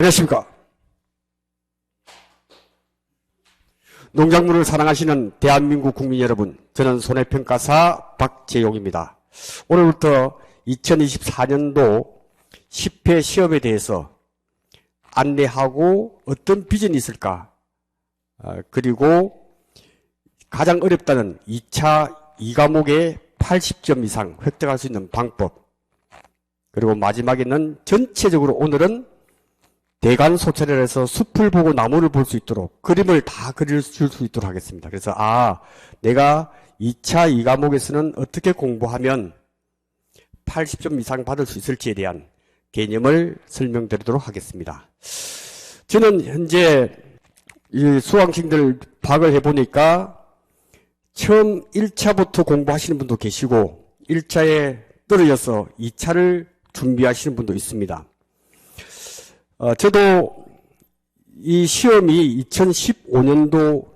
안녕하십니까. 농작물을 사랑하시는 대한민국 국민 여러분, 저는 손해평가사 박재용입니다. 오늘부터 2024년도 10회 시험에 대해서 안내하고 어떤 비전이 있을까, 그리고 가장 어렵다는 2차 2과목에 80점 이상 획득할 수 있는 방법, 그리고 마지막에는 전체적으로 오늘은 대간소찰을 해서 숲을 보고 나무를 볼 수 있도록 그림을 다 그릴 수 있도록 하겠습니다. 그래서 내가 2차 2과목에서는 어떻게 공부하면 80점 이상 받을 수 있을지에 대한 개념을 설명드리도록 하겠습니다. 저는 현재 이 수강생들 파악을 해보니까 처음 1차부터 공부하시는 분도 계시고 1차에 떨어져서 2차를 준비하시는 분도 있습니다. 저도 이 시험이 2015년도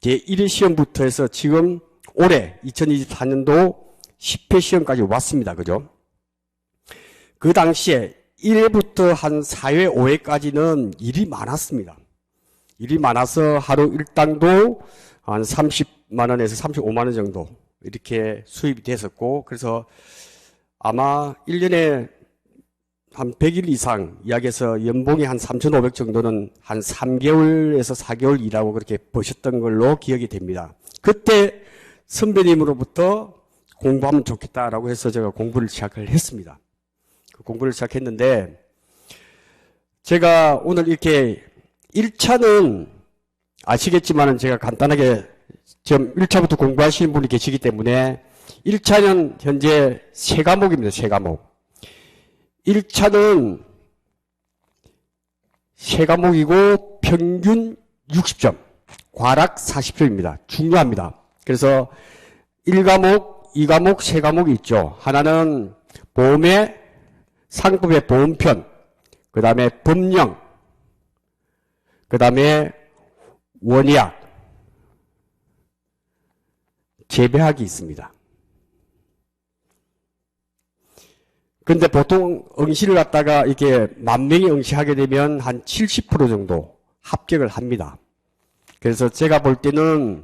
제1회 시험부터 해서 지금 올해 2024년도 10회 시험까지 왔습니다. 그죠? 그 당시에 1회부터 한 4회, 5회까지는 일이 많았습니다. 일이 많아서 하루 일당도 한 30만원에서 35만원 정도 이렇게 수입이 됐었고, 그래서 아마 1년에 한 100일 이상 이야기해서 연봉이 한 3,500 정도는 한 3개월에서 4개월 일하고 그렇게 버셨던 걸로 기억이 됩니다. 그때 선배님으로부터 공부하면 좋겠다라고 해서 제가 공부를 시작을 했습니다. 그 공부를 시작했는데, 제가 오늘 이렇게 1차는 아시겠지만은 제가 간단하게 지금 1차부터 공부하시는 분이 계시기 때문에 1차는 현재 3과목입니다. 3과목. 1차는 3과목이고 평균 60점, 과락 40점입니다. 중요합니다. 그래서 1과목, 2과목, 3과목이 있죠. 하나는 보험의 상급의 보험편, 그 다음에 법령, 그 다음에 원의학, 재배학이 있습니다. 근데 보통 응시를 갖다가 이게 10,000명이 응시하게 되면 한 70% 정도 합격을 합니다. 그래서 제가 볼 때는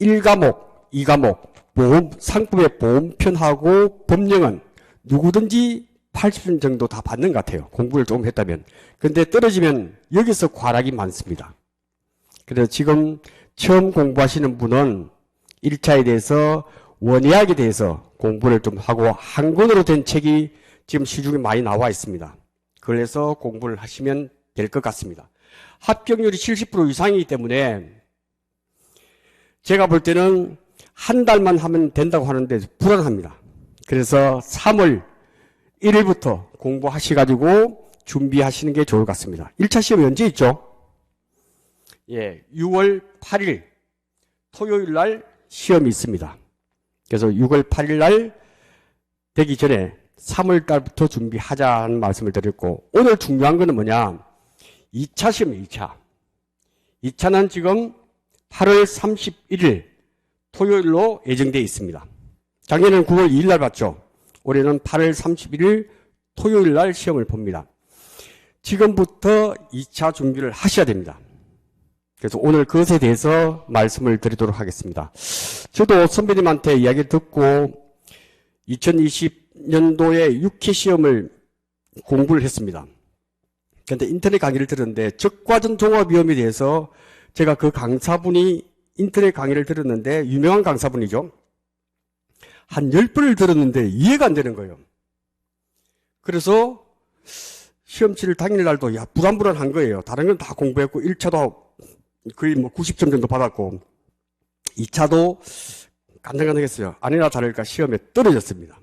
1과목, 2과목, 상품의 보험편하고 법령은 누구든지 80점 정도 다 받는 것 같아요. 공부를 좀 했다면. 근데 떨어지면 여기서 과락이 많습니다. 그래서 지금 처음 공부하시는 분은 1차에 대해서 원의학에 대해서 공부를 좀 하고 한 권으로 된 책이 지금 시중에 많이 나와 있습니다. 그래서 공부를 하시면 될 것 같습니다. 합격률이 70% 이상이기 때문에 제가 볼 때는 한 달만 하면 된다고 하는데 불안합니다. 그래서 3월 1일부터 공부하셔가지고 준비하시는 게 좋을 것 같습니다. 1차 시험이 언제 있죠? 6월 8일 토요일 날 시험이 있습니다. 그래서 6월 8일 날 되기 전에 3월 달부터 준비하자는 말씀을 드렸고, 오늘 중요한 거는 뭐냐? 2차 시험이에요, 2차. 2차는 지금 8월 31일 토요일로 예정되어 있습니다. 작년에는 9월 2일 날 봤죠? 올해는 8월 31일 토요일 날 시험을 봅니다. 지금부터 2차 준비를 하셔야 됩니다. 그래서 오늘 그것에 대해서 말씀을 드리도록 하겠습니다. 저도 선배님한테 이야기를 듣고 2020년도에 6회 시험을 공부를 했습니다. 그런데 인터넷 강의를 들었는데 적과전 종합위험에 대해서 제가 그 강사분이 인터넷 강의를 들었는데 유명한 강사분이죠. 한 10번을 들었는데 이해가 안 되는 거예요. 그래서 시험 치를 당일날도 불안불안한 거예요. 다른 건 다 공부했고 1차도 거의 90점 정도 받았고 2차도 간당간당했어요. 아니나 다를까 시험에 떨어졌습니다.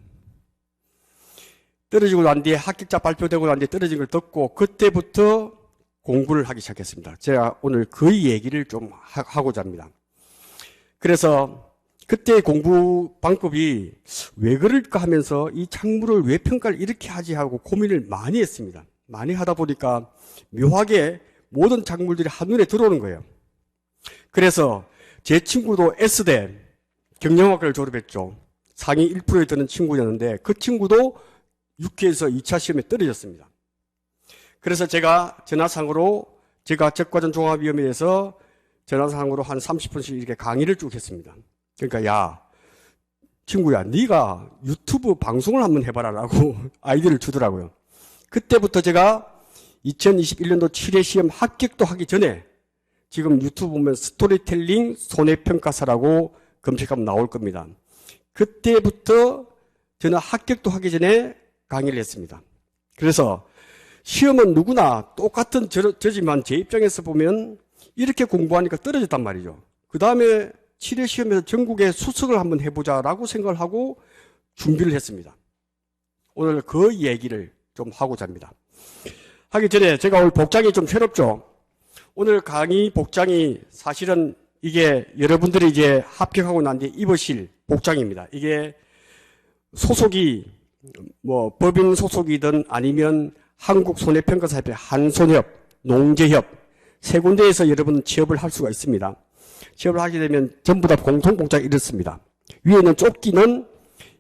떨어지고 난 뒤에 합격자 발표되고 난 뒤에 떨어진 걸 듣고 그때부터 공부를 하기 시작했습니다. 제가 오늘 그 얘기를 좀 하고자 합니다. 그래서 그때 공부 방법이 왜 그럴까 하면서 이 작물을 왜 평가를 이렇게 하지 하고 고민을 많이 했습니다. 많이 하다 보니까 묘하게 모든 작물들이 한눈에 들어오는 거예요. 그래서 제 친구도 S대 경영학과를 졸업했죠. 상위 1%에 드는 친구였는데 그 친구도 6회에서 2차 시험에 떨어졌습니다. 그래서 제가 전화상으로 제가 적과전 종합위원회에서 전화상으로 한 30분씩 이렇게 강의를 쭉 했습니다. 그러니까 야 친구야 네가 유튜브 방송을 한번 해봐라라고 아이디어를 주더라고요. 그때부터 제가 2021년도 7회 시험 합격도 하기 전에 지금 유튜브 보면 스토리텔링 손해평가사라고 검색하면 나올 겁니다. 그때부터 저는 합격도 하기 전에 강의를 했습니다. 그래서 시험은 누구나 똑같은 저지만 제 입장에서 보면 이렇게 공부하니까 떨어졌단 말이죠. 그 다음에 7회 시험에서 전국에 수석을 한번 해보자라고 생각을 하고 준비를 했습니다. 오늘 그 얘기를 좀 하고자 합니다. 하기 전에 제가 오늘 복장이 좀 새롭죠. 오늘 강의 복장이 사실은 이게 여러분들이 이제 합격하고 난 뒤에 입으실 복장입니다. 이게 소속이 뭐 법인 소속이든 아니면 한국손해평가사협회, 한손협, 농재협 세 군데에서 여러분 취업을 할 수가 있습니다. 취업을 하게 되면 전부 다 공통 복장이 이렇습니다. 위에 있는 조끼는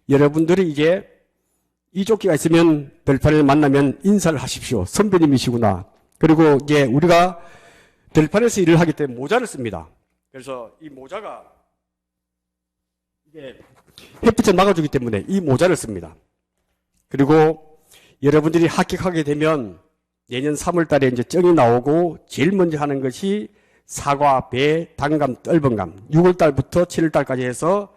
여러분들이 이제 이 조끼가 있으면 들판을 만나면 인사를 하십시오. 선배님이시구나. 그리고 이제 우리가 들판에서 일을 하기 때문에 모자를 씁니다. 그래서 이 모자가 이게 햇빛을 막아주기 때문에 이 모자를 씁니다. 그리고 여러분들이 합격하게 되면 내년 3월 달에 이제 정이 나오고 제일 먼저 하는 것이 사과, 배, 단감, 떫은감 6월 달부터 7월 달까지 해서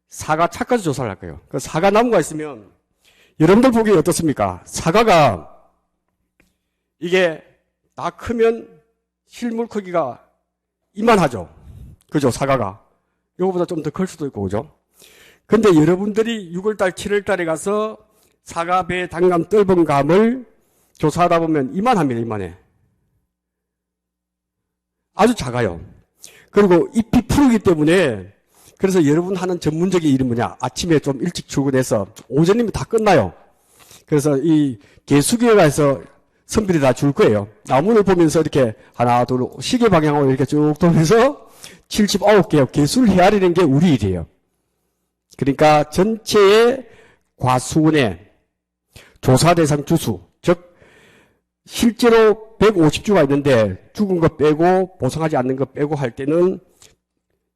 사과 차까지 조사를 할 거예요. 그 사과 나무가 있으면 여러분들 보기에 어떻습니까? 사과가 이게 다 크면 실물 크기가 이만하죠. 그죠? 사과가. 이거보다 좀 더 클 수도 있고, 그죠? 근데 여러분들이 6월달, 7월달에 가서 사과, 배, 단감, 떫은감을 조사하다 보면 이만합니다, 이만해. 아주 작아요. 그리고 잎이 푸르기 때문에 그래서 여러분 하는 전문적인 일은 뭐냐? 아침에 좀 일찍 출근해서 오전이면 다 끝나요. 그래서 이 개수기에 가서 선비들이 다 줄 거예요. 나무를 보면서 이렇게 하나, 둘, 시계 방향으로 이렇게 쭉 돌면서 79개의 개수를 헤아리는 게 우리 일이에요. 그러니까 전체의 과수원의 조사 대상 주수, 즉 실제로 150주가 있는데 죽은 거 빼고 보상하지 않는 거 빼고 할 때는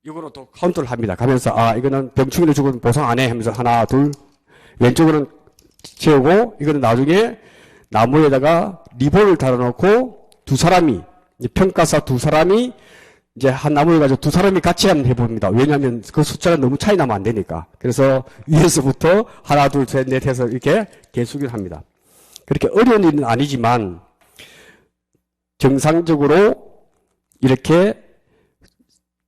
이거로 또 카운트를 합니다. 가면서 이거는 병충해로 죽은 보상 안 해 하면서 하나, 둘, 왼쪽으로는 채우고 이거는 나중에 나무에다가 리본을 달아놓고 두 사람이 평가사 두 사람이 이제 한 나무를 가지고 두 사람이 같이 한번 해봅니다. 왜냐하면 그 숫자가 너무 차이 나면 안 되니까. 그래서 위에서부터 하나, 둘, 셋, 넷 해서 이렇게 개수기를 합니다. 그렇게 어려운 일은 아니지만 정상적으로 이렇게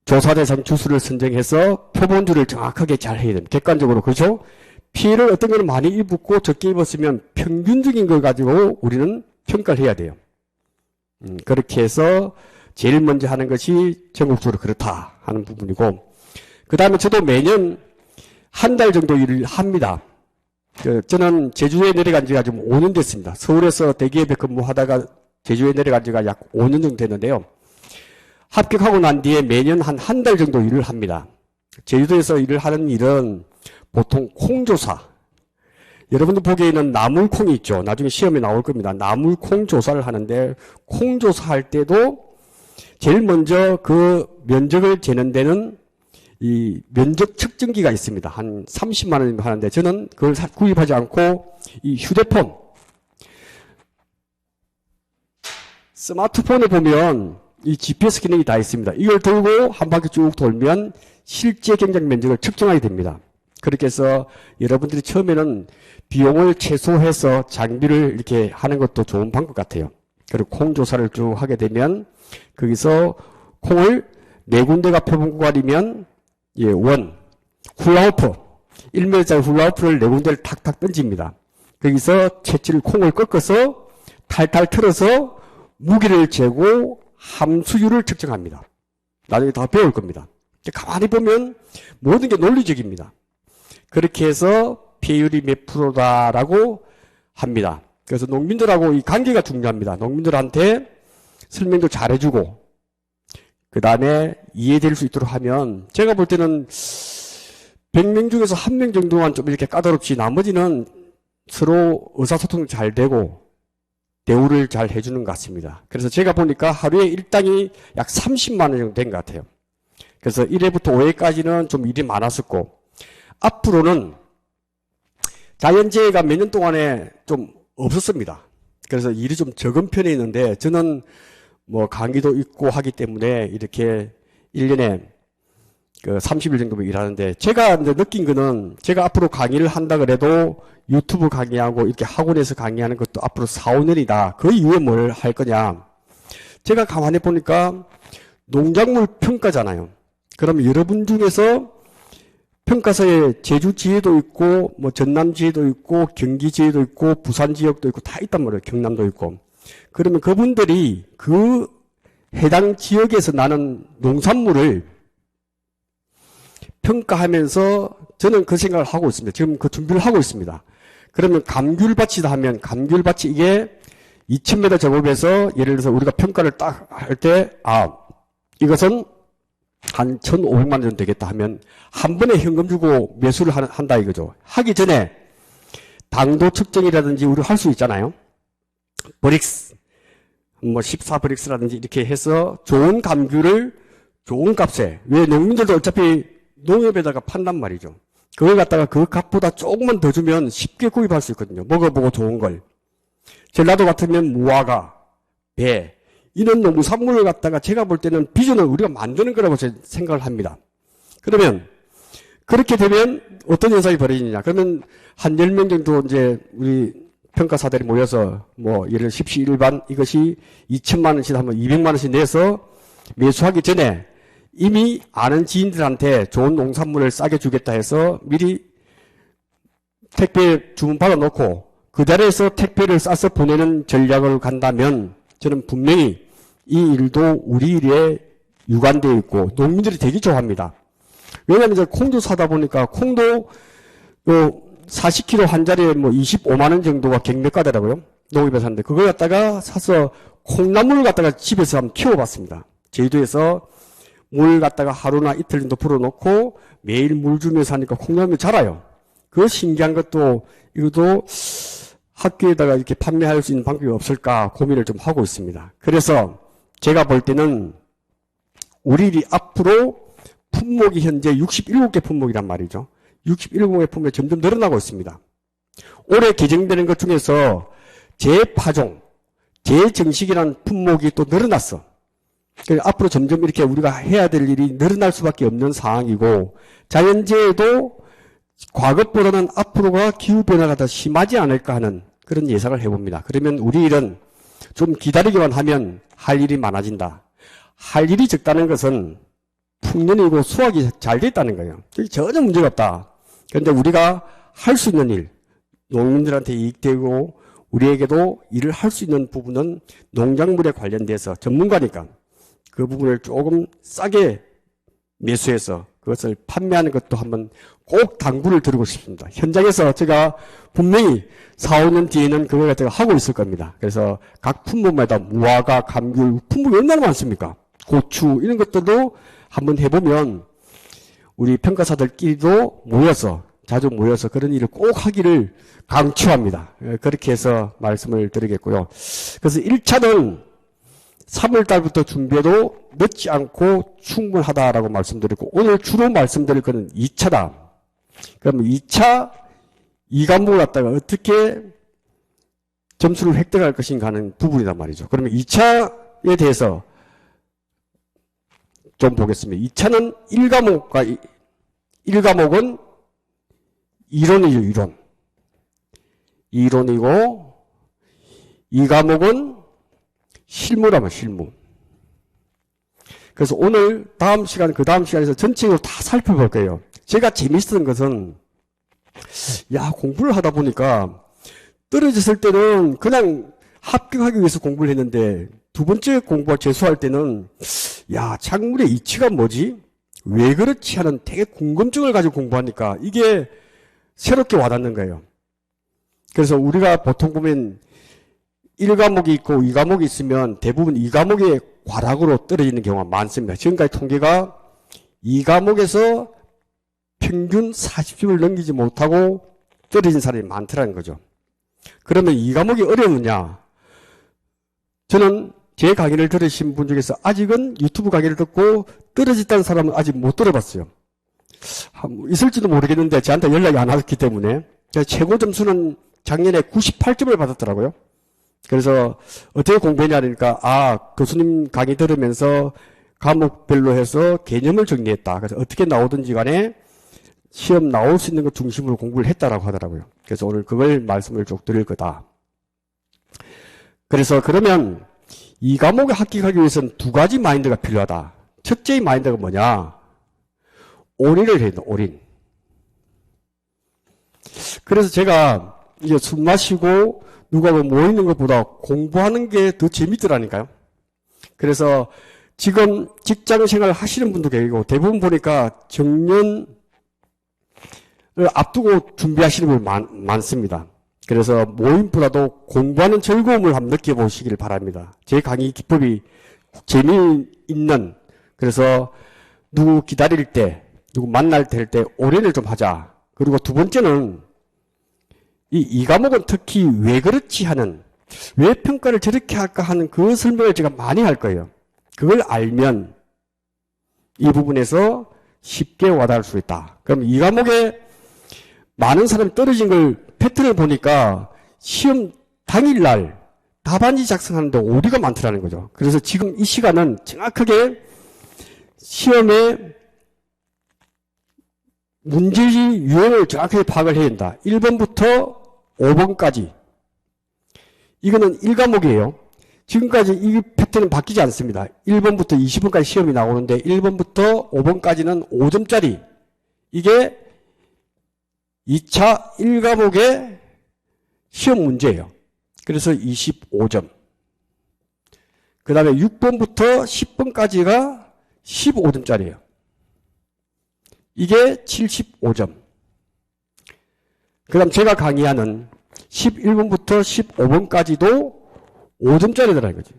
조사 대상 주수를 선정해서 표본주를 정확하게 잘 해야 됩니다. 객관적으로. 그렇죠? 피해를 어떤 거는 많이 입었고 적게 입었으면 평균적인 걸 가지고 우리는 평가를 해야 돼요. 그렇게 해서 제일 먼저 하는 것이 전국적으로 그렇다 하는 부분이고, 그 다음에 저도 매년 한 달 정도 일을 합니다. 저는 제주에 내려간 지가 지금 5년 됐습니다. 서울에서 대기업에 근무하다가 제주에 내려간 지가 약 5년 정도 됐는데요. 합격하고 난 뒤에 매년 한 달 정도 일을 합니다. 제주도에서 일을 하는 일은 보통 콩조사. 여러분들 보기에는 나물콩이 있죠. 나중에 시험에 나올 겁니다. 나물콩 조사를 하는데 콩조사할 때도 제일 먼저 그 면적을 재는 데는 이 면적 측정기가 있습니다. 한 30만 원 하는데 저는 그걸 구입하지 않고 이 휴대폰, 스마트폰에 보면 이 GPS 기능이 다 있습니다. 이걸 들고 한 바퀴 쭉 돌면 실제 경작 면적을 측정하게 됩니다. 그렇게 해서 여러분들이 처음에는 비용을 최소해서 장비를 이렇게 하는 것도 좋은 방법 같아요. 그리고 콩 조사를 쭉 하게 되면 거기서 콩을 네 군데가 표본구간이면 훌라후프 1m짜리 훌라후프를 네 군데를 탁탁 던집니다. 거기서 채취를 콩을 꺾어서 탈탈 털어서 무게를 재고 함수율을 측정합니다. 나중에 다 배울 겁니다. 가만히 보면 모든 게 논리적입니다. 그렇게 해서 피해율이 몇 프로다라고 합니다. 그래서 농민들하고 이 관계가 중요합니다. 농민들한테 설명도 잘해주고 그 다음에 이해될 수 있도록 하면 제가 볼 때는 100명 중에서 1명 정도만 좀 이렇게 까다롭지 나머지는 서로 의사소통이 잘 되고 대우를 잘 해주는 것 같습니다. 그래서 제가 보니까 하루에 일당이 약 30만 원 정도 된 것 같아요. 그래서 1회부터 5회까지는 좀 일이 많았었고, 앞으로는 자연재해가 몇 년 동안에 좀 없었습니다. 그래서 일이 좀 적은 편에 있는데, 저는 뭐 강의도 있고 하기 때문에 이렇게 1년에 그 30일 정도 일하는데, 제가 이제 느낀 거는, 제가 앞으로 강의를 한다 그래도 유튜브 강의하고 이렇게 학원에서 강의하는 것도 앞으로 4, 5년이다. 그 이후에 뭘 할 거냐. 제가 가만히 보니까 농작물 평가잖아요. 그럼 여러분 중에서 평가서에 제주 지혜도 있고, 뭐 전남 지혜도 있고, 경기 지혜도 있고, 부산 지역도 있고, 다 있단 말이에요. 경남도 있고. 그러면 그분들이 그 해당 지역에서 나는 농산물을 평가하면서 저는 그 생각을 하고 있습니다. 지금 그 준비를 하고 있습니다. 그러면 감귤밭이다 하면 감귤밭이 이게 2000m 작업에서 예를 들어서 우리가 평가를 딱 할 때, 이것은 한 1,500만 원 정도 되겠다 하면 한 번에 현금 주고 매수를 한다 이거죠. 하기 전에 당도 측정이라든지 우리 할 수 있잖아요. 브릭스, 뭐 14브릭스라든지 이렇게 해서 좋은 감귤을 좋은 값에, 왜 농민들도 어차피 농협에다가 판단 말이죠. 그걸 갖다가 그 값보다 조금만 더 주면 쉽게 구입할 수 있거든요. 먹어보고 좋은 걸. 전라도 같으면 무화과, 배, 이런 농산물을 갖다가 제가 볼 때는 비전을 우리가 만드는 거라고 생각을 합니다. 그러면 그렇게 되면 어떤 현상이 벌어지느냐. 그러면 한 10명 정도 이제 우리 평가사들이 모여서 뭐 예를 들어 십시 일반 이것이 2천만 원씩 하면 200만 원씩 내서 매수하기 전에 이미 아는 지인들한테 좋은 농산물을 싸게 주겠다 해서 미리 택배 주문 받아놓고 그 자리에서 택배를 싸서 보내는 전략을 간다면 저는 분명히 이 일도 우리 일에 유관되어 있고 농민들이 되게 좋아합니다. 왜냐하면 이제 콩도 사다 보니까 콩도 40kg 한 자리에 뭐 25만 원 정도가 경매가더라고요. 농협에서 샀는데 그걸 갖다가 사서 콩나물을 갖다가 집에서 한번 키워봤습니다. 제주도에서 물 갖다가 하루나 이틀 정도 불어놓고 매일 물 주면서 하니까 콩나물이 자라요. 그 신기한 것도 이것도 학교에다가 이렇게 판매할 수 있는 방법이 없을까 고민을 좀 하고 있습니다. 그래서 제가 볼 때는 우리 일이 앞으로 품목이 현재 67개 품목이란 말이죠. 67개 품목이 점점 늘어나고 있습니다. 올해 개정되는 것 중에서 재파종, 재정식이라는 품목이 또 늘어났어. 그러니까 앞으로 점점 이렇게 우리가 해야 될 일이 늘어날 수밖에 없는 상황이고 자연재해도 과거보다는 앞으로가 기후변화가 더 심하지 않을까 하는 그런 예상을 해봅니다. 그러면 우리 일은 좀 기다리기만 하면 할 일이 많아진다. 할 일이 적다는 것은 풍년이고 수확이 잘 됐다는 거예요. 전혀 문제가 없다. 그런데 우리가 할 수 있는 일, 농민들한테 이익되고 우리에게도 일을 할 수 있는 부분은 농작물에 관련돼서 전문가니까 그 부분을 조금 싸게 매수해서 그것을 판매하는 것도 한번 꼭 당부를 드리고 싶습니다. 현장에서 제가 분명히 4, 5년 뒤에는 그걸 갖다가 하고 있을 겁니다. 그래서 각 품목마다 무화과, 감귤, 품목이 얼마나 많습니까? 고추 이런 것들도 한번 해보면 우리 평가사들끼리도 모여서 자주 모여서 그런 일을 꼭 하기를 강추합니다. 그렇게 해서 말씀을 드리겠고요. 그래서 1차는 3월 달부터 준비해도 늦지 않고 충분하다라고 말씀드리고 오늘 주로 말씀드릴 것은 2차다. 그러면 2차 이 과목을 갖다가 어떻게 점수를 획득할 것인가 하는 부분이란 말이죠. 그러면 2차에 대해서 좀 보겠습니다. 2차는 1과목은 이론이죠, 이론. 이론이고 2과목은 실무라면 실무. 그래서 오늘 다음 시간, 그 다음 시간에서 전체적으로 다 살펴볼 거예요. 제가 재밌었던 것은 공부를 하다 보니까 떨어졌을 때는 그냥 합격하기 위해서 공부를 했는데 두 번째 공부와 재수할 때는 작물의 이치가 뭐지? 왜 그렇지 하는 되게 궁금증을 가지고 공부하니까 이게 새롭게 와닿는 거예요. 그래서 우리가 보통 보면 1과목이 있고 2과목이 있으면 대부분 2과목의 과락으로 떨어지는 경우가 많습니다. 지금까지 통계가 2과목에서 평균 40점을 넘기지 못하고 떨어진 사람이 많더라는 거죠. 그러면 2과목이 어려우냐? 저는 제 강의를 들으신 분 중에서 아직은 유튜브 강의를 듣고 떨어졌다는 사람은 아직 못 들어봤어요. 있을지도 모르겠는데 저한테 연락이 안 왔기 때문에. 최고 점수는 작년에 98점을 받았더라고요. 그래서 어떻게 공부했냐니까 교수님 강의 들으면서 과목별로 해서 개념을 정리했다. 그래서 어떻게 나오든지 간에 시험 나올 수 있는 것 중심으로 공부를 했다라고 하더라고요. 그래서 오늘 그걸 말씀을 쭉 드릴 거다. 그래서 그러면 이 과목에 합격하기 위해서는 두 가지 마인드가 필요하다. 첫째의 마인드가 뭐냐? 올인을 해야 돼, 올인. 그래서 제가 이제 술 마시고 누가 모이는 것보다 공부하는 게 더 재밌더라니까요. 그래서 지금 직장 생활 하시는 분도 계시고 대부분 보니까 정년을 앞두고 준비하시는 분 많습니다. 그래서 모임보다도 공부하는 즐거움을 한번 느껴보시길 바랍니다. 제 강의 기법이 재미있는, 그래서 누구 기다릴 때, 누구 만날 때 올인을 좀 하자. 그리고 두 번째는 이 과목은 특히 왜 그렇지 하는, 왜 평가를 저렇게 할까 하는 그 설명을 제가 많이 할 거예요. 그걸 알면 이 부분에서 쉽게 와닿을 수 있다. 그럼 이 과목에 많은 사람이 떨어진 걸 패턴을 보니까 시험 당일날 답안지 작성하는데 오류가 많더라는 거죠. 그래서 지금 이 시간은 정확하게 시험의 문제지 유형을 정확하게 파악을 해야 된다. 1번부터 5번까지. 이거는 1과목이에요. 지금까지 이 패턴은 바뀌지 않습니다. 1번부터 20번까지 시험이 나오는데 1번부터 5번까지는 5점짜리. 이게 2차 1과목의 시험 문제예요. 그래서 25점. 그 다음에 6번부터 10번까지가 15점짜리예요. 이게 75점. 그 다음 제가 강의하는 11번부터 15번까지도 5점짜리더라는 거지.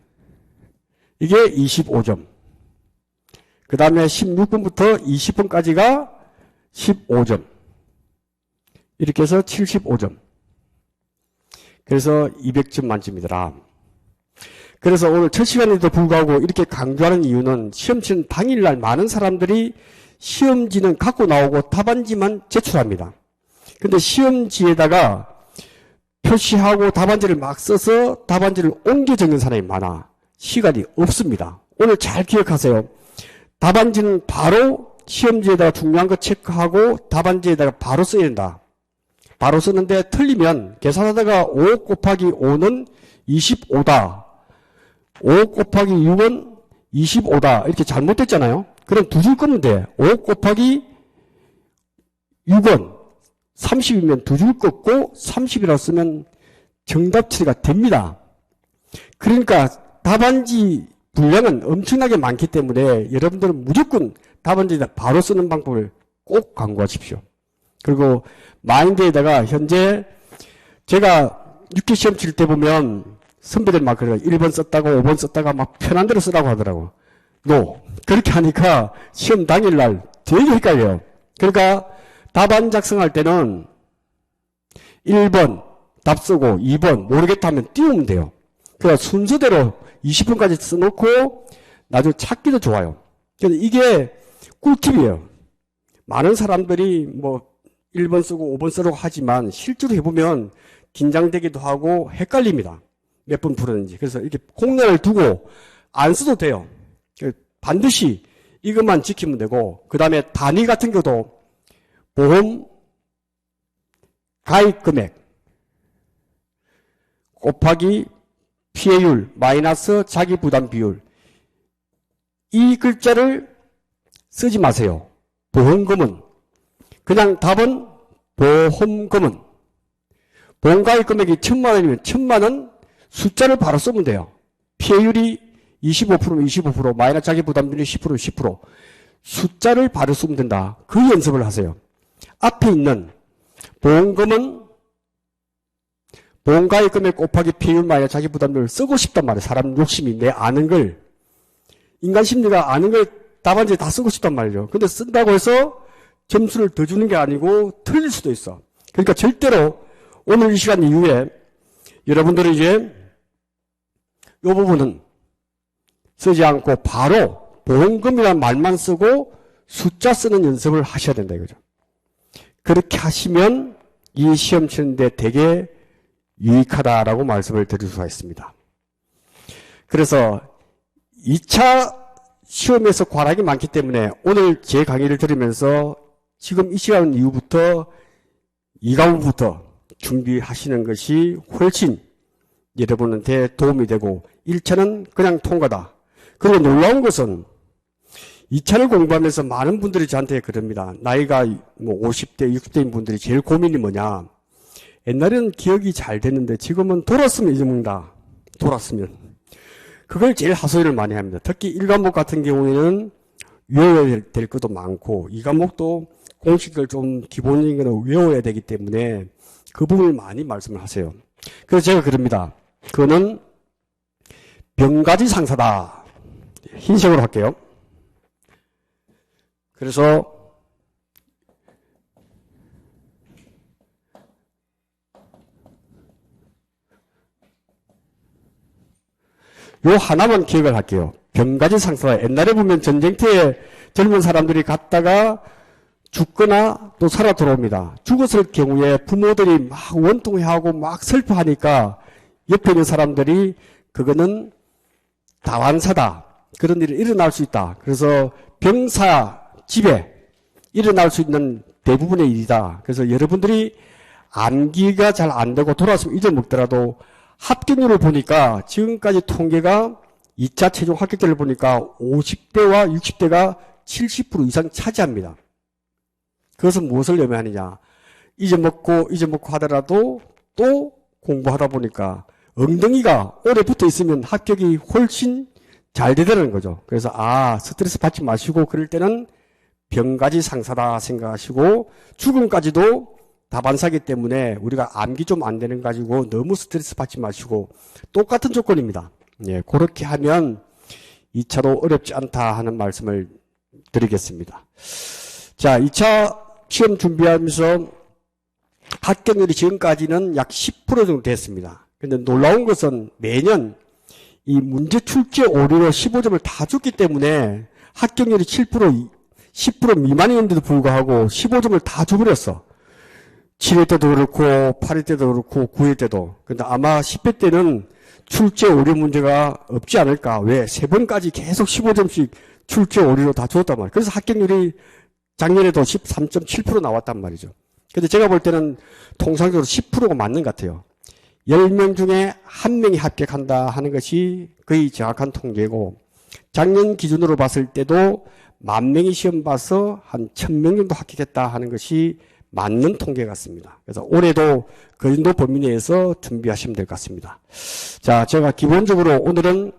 이게 25점. 그 다음에 16번부터 20번까지가 15점. 이렇게 해서 75점. 그래서 200점 만점이더라. 그래서 오늘 첫 시간에도 불구하고 이렇게 강조하는 이유는 시험 치는 당일날 많은 사람들이 시험지는 갖고 나오고 답안지만 제출합니다. 근데 시험지에다가 표시하고 답안지를 막 써서 답안지를 옮겨 적는 사람이 많아. 시간이 없습니다. 오늘 잘 기억하세요. 답안지는 바로 시험지에다가 중요한 거 체크하고 답안지에다가 바로 써야 된다. 바로 쓰는데 틀리면 계산하다가 5 곱하기 5는 25다. 5 곱하기 6은 25다. 이렇게 잘못됐잖아요. 그럼 두 줄 끄면 돼. 5 곱하기 6은 30이면 두 줄 긋고 30이라고 쓰면 정답 처리가 됩니다. 그러니까 답안지 분량은 엄청나게 많기 때문에 여러분들은 무조건 답안지에다 바로 쓰는 방법을 꼭 강구하십시오. 그리고 마인드에다가 현재 제가 6기 시험 칠 때 보면 선배들 막 그래요. 1번 썼다고 5번 썼다가 막 편한 대로 쓰라고 하더라고. 그렇게 하니까 시험 당일날 되게 헷갈려요. 그러니까 답안 작성할 때는 1번 답 쓰고 2번 모르겠다 하면 띄우면 돼요. 그러니까 순서대로 20번까지 써놓고 나중에 찾기도 좋아요. 그래서 이게 꿀팁이에요. 많은 사람들이 1번 쓰고 5번 쓰라고 하지만 실제로 해보면 긴장되기도 하고 헷갈립니다. 몇 번 풀었는지. 그래서 이렇게 공략을 두고 안 써도 돼요. 반드시 이것만 지키면 되고, 그 다음에 단위 같은 경우도 보험 가입 금액 곱하기 피해율 마이너스 자기 부담 비율, 이 글자를 쓰지 마세요. 보험금은 그냥 답은 보험금은 보험가입 금액이 1,000만 원이면 1,000만 원 숫자를 바로 쓰면 돼요. 피해율이 25%면 25%, 마이너스 자기 부담률이 10%면 10%. 숫자를 바로 쓰면 된다. 그 연습을 하세요. 앞에 있는 보험금은 보험가입 금액 곱하기 피해율 마이너스 자기 부담률을 쓰고 싶단 말이에요. 사람 욕심이 내 아는 걸. 인간 심리가 아는 걸 답안지에 다 쓰고 싶단 말이죠. 근데 쓴다고 해서 점수를 더 주는 게 아니고 틀릴 수도 있어. 그러니까 절대로 오늘 이 시간 이후에 여러분들은 이제 이 부분은 쓰지 않고 바로 보험금이라는 말만 쓰고 숫자 쓰는 연습을 하셔야 된다 이거죠. 그렇게 하시면 이 시험 치는데 되게 유익하다라고 말씀을 드릴 수가 있습니다. 그래서 2차 시험에서 과락이 많기 때문에 오늘 제 강의를 들으면서 지금 이 시간 이후부터 2과목부터 준비하시는 것이 훨씬 여러분한테 도움이 되고 1차는 그냥 통과다. 그리고 놀라운 것은 2차를 공부하면서 많은 분들이 저한테 그럽니다. 나이가 뭐 50대, 60대인 분들이 제일 고민이 뭐냐. 옛날에는 기억이 잘 됐는데 지금은 돌았으면 잊어먹는다. 돌았으면. 그걸 제일 하소연을 많이 합니다. 특히 1과목 같은 경우에는 외워야 될 것도 많고 2과목도 공식을 좀 기본적인 거는 외워야 되기 때문에 그 부분을 많이 말씀을 하세요. 그래서 제가 그럽니다. 그거는 병가지 상사다. 흰색으로 할게요. 그래서 요 하나만 기억을 할게요. 병가지 상사다. 옛날에 보면 전쟁터에 젊은 사람들이 갔다가 죽거나 또 살아 들어옵니다. 죽었을 경우에 부모들이 막 원통해하고 막 슬퍼하니까 옆에 있는 사람들이 그거는 다완사다. 그런 일이 일어날 수 있다. 그래서 병사 집에 일어날 수 있는 대부분의 일이다. 그래서 여러분들이 암기가 잘 안 되고 돌아왔으면 잊어먹더라도 합격률을 보니까 지금까지 통계가 2차 최종 합격률을 보니까 50대와 60대가 70% 이상 차지합니다. 그것은 무엇을 의미하느냐. 잊어먹고 하더라도 또 공부하다 보니까 엉덩이가 오래 붙어 있으면 합격이 훨씬 잘 되더라는 거죠. 그래서 스트레스 받지 마시고 그럴 때는 병가지 상사다 생각하시고 죽음까지도 다반사기 때문에 우리가 암기 좀 안 되는 가지고 너무 스트레스 받지 마시고 똑같은 조건입니다. 예, 그렇게 하면 2차도 어렵지 않다 하는 말씀을 드리겠습니다. 자, 2차 시험 준비하면서 합격률이 지금까지는 약 10% 정도 됐습니다. 근데 놀라운 것은 매년 이 문제 출제 오류로 15점을 다 줬기 때문에 합격률이 7%, 10% 미만이었는데도 불구하고 15점을 다 줘버렸어. 7회 때도 그렇고 8회 때도 그렇고 9회 때도. 근데 아마 10회 때는 출제 오류 문제가 없지 않을까. 왜? 3번까지 계속 15점씩 출제 오류로 다 줬단 말이에요. 그래서 합격률이 작년에도 13.7% 나왔단 말이죠. 근데 제가 볼 때는 통상적으로 10%가 맞는 것 같아요. 10명 중에 1명이 합격한다 하는 것이 거의 정확한 통계고, 작년 기준으로 봤을 때도 10,000명이 시험 봐서 한 1,000명 정도 합격했다 하는 것이 맞는 통계 같습니다. 그래서 올해도 그 정도 범위 내에서 준비하시면 될 것 같습니다. 자, 제가 기본적으로 오늘은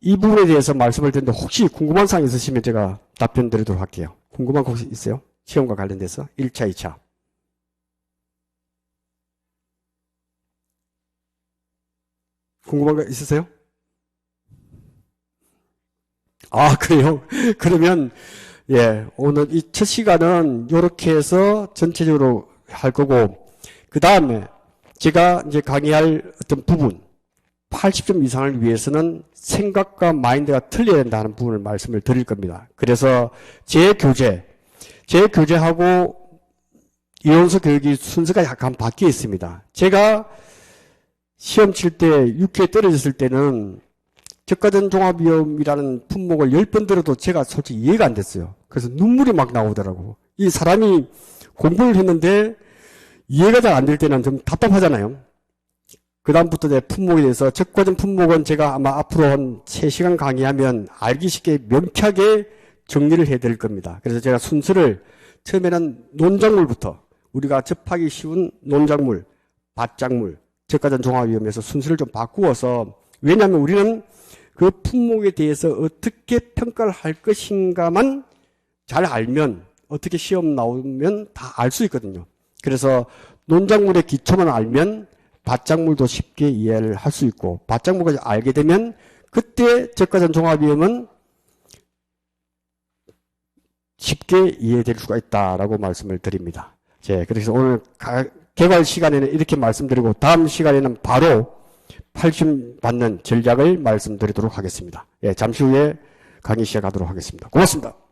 이 부분에 대해서 말씀을 드렸는데 혹시 궁금한 사항 있으시면 제가 답변 드리도록 할게요. 궁금한 거 혹시 있어요? 시험과 관련돼서 1차, 2차. 궁금한 거 있으세요? 그래요? 그러면 예, 오늘 이 첫 시간은 이렇게 해서 전체적으로 할 거고, 그 다음에 제가 이제 강의할 어떤 부분 80점 이상을 위해서는 생각과 마인드가 틀려야 된다는 부분을 말씀을 드릴 겁니다. 그래서 제 교재하고 이론서 교육이 순서가 약간 바뀌어 있습니다. 제가 시험 칠 때 6회 떨어졌을 때는 저가전 종합위험이라는 품목을 10번 들어도 제가 솔직히 이해가 안 됐어요. 그래서 눈물이 막 나오더라고. 이 사람이 공부를 했는데 이해가 잘 안 될 때는 좀 답답하잖아요. 그 다음부터 내 품목에 대해서 적과전 품목은 제가 아마 앞으로 한 3시간 강의하면 알기 쉽게 명쾌하게 정리를 해야 될 겁니다. 그래서 제가 순서를 처음에는 논작물부터 우리가 접하기 쉬운 논작물, 밭작물, 적과전 종합위험에서 순서를 좀 바꾸어서, 왜냐하면 우리는 그 품목에 대해서 어떻게 평가를 할 것인가만 잘 알면 어떻게 시험 나오면 다 알 수 있거든요. 그래서 논작물의 기초만 알면 밭작물도 쉽게 이해를 할 수 있고, 밭작물까지 알게 되면 그때 적과전 종합위험은 쉽게 이해될 수가 있다라고 말씀을 드립니다. 그래서 오늘 개괄 시간에는 이렇게 말씀드리고, 다음 시간에는 바로 80 받는 전략을 말씀드리도록 하겠습니다. 예, 잠시 후에 강의 시작하도록 하겠습니다. 고맙습니다.